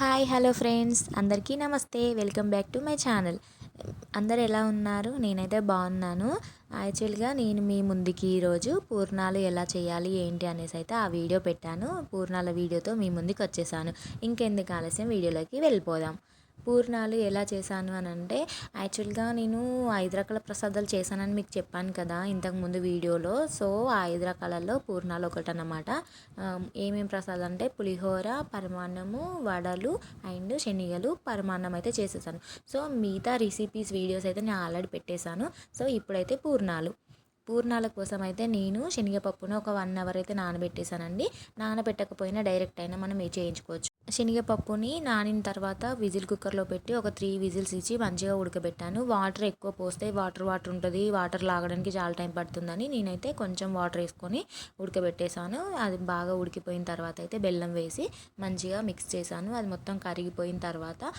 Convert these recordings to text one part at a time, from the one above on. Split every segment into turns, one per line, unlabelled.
Hi hello friends, అందరికీ నమస్తే. Welcome back to my channel. అందరు ఎలా ఉన్నారు? నేనైతే బాగున్నాను. యాక్చువల్గా నేను మీ ముందుకి ఈరోజు పూర్ణాలు ఎలా చేయాలి ఏంటి అనేసి అయితే ఆ వీడియో పెట్టాను. పూర్ణాల వీడియోతో మీ ముందుకు వచ్చేసాను. ఇంకెందుకు ఆలస్యం, వీడియోలోకి వెళ్ళిపోదాం. పూర్ణాలు ఎలా చేశాను అని అంటే, యాక్చువల్గా నేను 5 రకాల ప్రసాదాలు చేశానని మీకు చెప్పాను కదా ఇంతకుముందు వీడియోలో. సో ఆ 5 రకాలలో పూర్ణాలు ఒకటన్నమాట. ఏమేమి ప్రసాదాలు అంటే పులిహోర, పరమాన్నము, వడలు అండ్ శనగలు, పరమాన్నం అయితే చేసేసాను. సో మిగతా రెసిపీస్ వీడియోస్ అయితే నేను ఆల్రెడీ పెట్టేశాను. సో ఇప్పుడైతే పూర్ణాల కోసం అయితే నేను శనగపప్పును ఒక 1 అవర్ అయితే నానబెట్టేశానండి. నానబెట్టకపోయినా డైరెక్ట్ అయినా మనం చేయించుకోవచ్చు. శనగపప్పుని నానిన తర్వాత విజిల్ కుక్కర్లో పెట్టి ఒక 3 విజిల్స్ ఇచ్చి మంచిగా ఉడకబెట్టాను. వాటర్ ఎక్కువ పోస్తే వాటర్ ఉంటుంది, వాటర్ లాగడానికి చాలా టైం పడుతుందని నేనైతే కొంచెం వాటర్ వేసుకొని ఉడకబెట్టేశాను. అది బాగా ఉడికిపోయిన తర్వాత అయితే బెల్లం వేసి మంచిగా మిక్స్ చేశాను. అది మొత్తం కరిగిపోయిన తర్వాత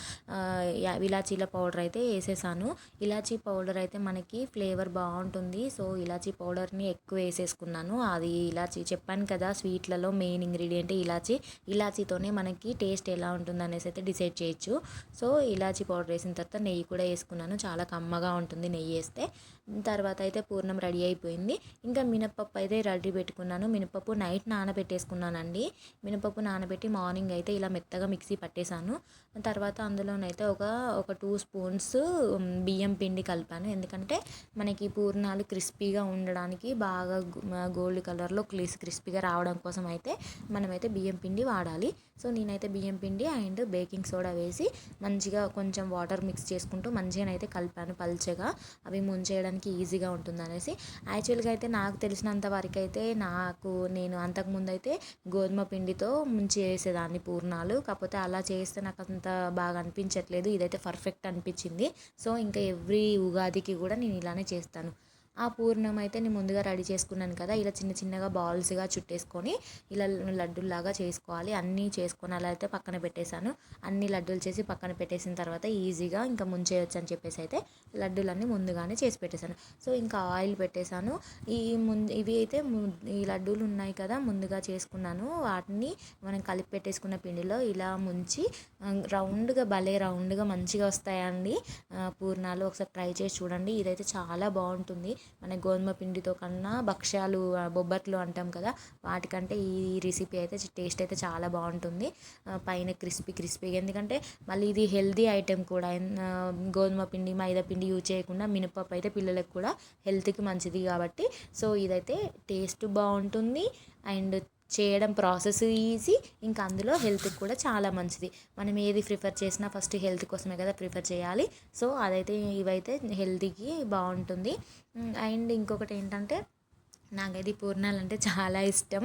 ఇలాచీల పౌడర్ అయితే వేసేసాను. ఇలాచీ పౌడర్ అయితే మనకి ఫ్లేవర్ బాగుంటుంది. సో ఇలాచీ పౌడర్ని ఎక్కువ వేసేసుకున్నాను. అది ఇలాచీ చెప్పాను కదా, స్వీట్లలో మెయిన్ ఇంగ్రీడియంట్ ఇలాచీతోనే మనకి టేస్ట్ ఎలా ఉంటుంది అనేసి అయితే డిసైడ్ చేయొచ్చు. సో ఇలాచీ పౌడర్ వేసిన తర్వాత నెయ్యి కూడా వేసుకున్నాను. చాలా కమ్మగా ఉంటుంది నెయ్యి వేస్తే. తర్వాత అయితే పూర్ణం రెడీ అయిపోయింది. ఇంకా మినపప్పు అయితే రెడీ పెట్టుకున్నాను. మినపప్పు నైట్ నానబెట్టేసుకున్నానండి. మినపప్పు నానబెట్టి మార్నింగ్ అయితే ఇలా మెత్తగా మిక్సీ పట్టేశాను. తర్వాత అందులోనైతే ఒక 2 స్పూన్స్ బియ్యం పిండి కలిపాను. ఎందుకంటే మనకి పూర్ణాలు క్రిస్పీగా ఉండడానికి, బాగా గోల్డ్ కలర్లో క్రిస్పీగా రావడం కోసం అయితే మనమైతే బియ్యం పిండి వాడాలి. సో నేనైతే బియ్యం పిండి అండ్ బేకింగ్ సోడా వేసి మంచిగా కొంచెం వాటర్ మిక్స్ చేసుకుంటూ మంచిగానైతే కలిపాను పల్చగా. అవి ముంచేయడానికి ఈజీగా ఉంటుంది అనేసి. యాక్చువల్గా అయితే నాకు తెలిసినంత వరకు అయితే నేను అంతకుముందు అయితే గోధుమ పిండితో ముంచి వేసేదాన్ని పూర్ణాలు. కాకపోతే అలా చేస్తే నాకు అంత బాగా అనిపించట్లేదు. ఇదైతే పర్ఫెక్ట్ అనిపించింది. సో ఇంకా ఎవ్రీ ఉగాదికి కూడా నేను ఇలానే చేస్తాను. ఆ పూర్ణం అయితే నేను ముందుగా రెడీ చేసుకున్నాను కదా, ఇలా చిన్న చిన్నగా బాల్స్గా చుట్టేసుకొని ఇలా లడ్డూలాగా చేసుకోవాలి. అన్నీ చేసుకొని అలా అయితే పక్కన పెట్టేశాను. అన్ని లడ్డూలు చేసి పక్కన పెట్టేసిన తర్వాత ఈజీగా ఇంకా ముంచేయచ్చు అని చెప్పేసి అయితే లడ్డూలన్నీ ముందుగానే చేసి పెట్టేశాను. సో ఇంకా ఆయిల్ పెట్టేశాను. ఇవి అయితే ఈ లడ్డూలు ఉన్నాయి కదా ముందుగా చేసుకున్నాను, వాటిని మనం కలిపి పెట్టేసుకున్న పిండిలో ఇలా ముంచి భలే రౌండ్గా మంచిగా వస్తాయండి పూర్ణాలు. ఒకసారి ట్రై చేసి చూడండి. ఇదైతే చాలా బాగుంటుంది. మన గోధుమ పిండితో కన్నా భక్ష్యాలు, బొబ్బట్లు అంటాం కదా, వాటికంటే ఈ రెసిపీ అయితే టేస్ట్ అయితే చాలా బాగుంటుంది. పైన క్రిస్పీగా, ఎందుకంటే మళ్ళీ ఇది హెల్తీ ఐటెం కూడా. గోధుమ పిండి, మైదా పిండి యూజ్ చేయకుండా మినపప్పు అయితే పిల్లలకు కూడా హెల్త్కి మంచిది కాబట్టి. సో ఇదైతే టేస్ట్ బాగుంటుంది అండ్ చేయడం ప్రాసెస్ ఈజీ. ఇంకా అందులో హెల్త్కి కూడా చాలా మంచిది. మనం ఏది ప్రిఫర్ చేసినా ఫస్ట్ హెల్త్ కోసమే కదా ప్రిఫర్ చేయాలి. సో అదైతే ఇవైతే హెల్తీకి బాగుంటుంది. అండ్ ఇంకొకటి ఏంటంటే, నాకైతే పూర్ణాలు అంటే చాలా ఇష్టం.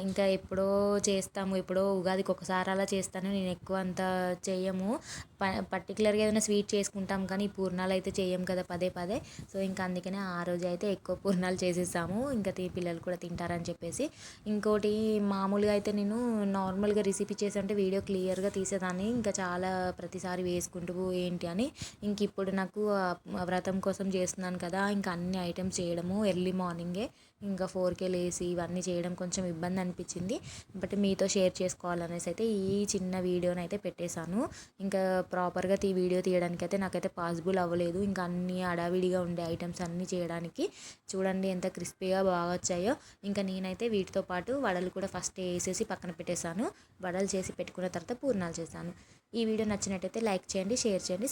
ఇంకా ఎప్పుడో చేస్తాము, ఎప్పుడో ఉగాదికి ఒకసారి అలా చేస్తాను. నేను ఎక్కువ అంత చేయము. పర్టికులర్గా ఏదైనా స్వీట్ చేసుకుంటాం కానీ ఈ పూర్ణాలు అయితే చేయం కదా పదే. సో ఇంకా అందుకనే ఆ రోజు అయితే ఎక్కువ పూర్ణాలు చేసేసాము. ఇంకా పిల్లలు కూడా తింటారని చెప్పేసి. ఇంకోటి, మామూలుగా అయితే నేను నార్మల్గా రెసిపీ చేసంటే వీడియో క్లియర్గా తీసేదాన్ని, ఇంకా చాలా ప్రతిసారి వేసుకుంటూ ఏంటి అని. ఇంక ఇప్పుడు నాకు వ్రతం కోసం చేస్తున్నాను కదా, ఇంకా అన్ని ఐటమ్స్ చేయడము ఎర్లీ మార్నింగే, ఇంకా 4కే లేసి ఇవన్నీ చేయడం కొంచెం ఇబ్బంది అనిపించింది. బట్ మీతో షేర్ చేసుకోవాలనేసి అయితే ఈ చిన్న వీడియోని అయితే పెట్టేశాను. ఇంకా ప్రాపర్గా వీడియో తీయడానికి అయితే నాకైతే పాసిబుల్ అవ్వలేదు. ఇంకా అన్ని అడావిడిగా ఉండే ఐటమ్స్ అన్నీ చేయడానికి. చూడండి ఎంత క్రిస్పీగా బాగా వచ్చాయో. ఇంకా నేనైతే వీటితో పాటు వడలు కూడా ఫస్ట్ వేసేసి పక్కన పెట్టేశాను. వడలు చేసి పెట్టుకున్న తర్వాత పూర్ణాలు చేశాను. ఈ వీడియో నచ్చినట్టయితే లైక్ చేయండి, షేర్ చేయండి,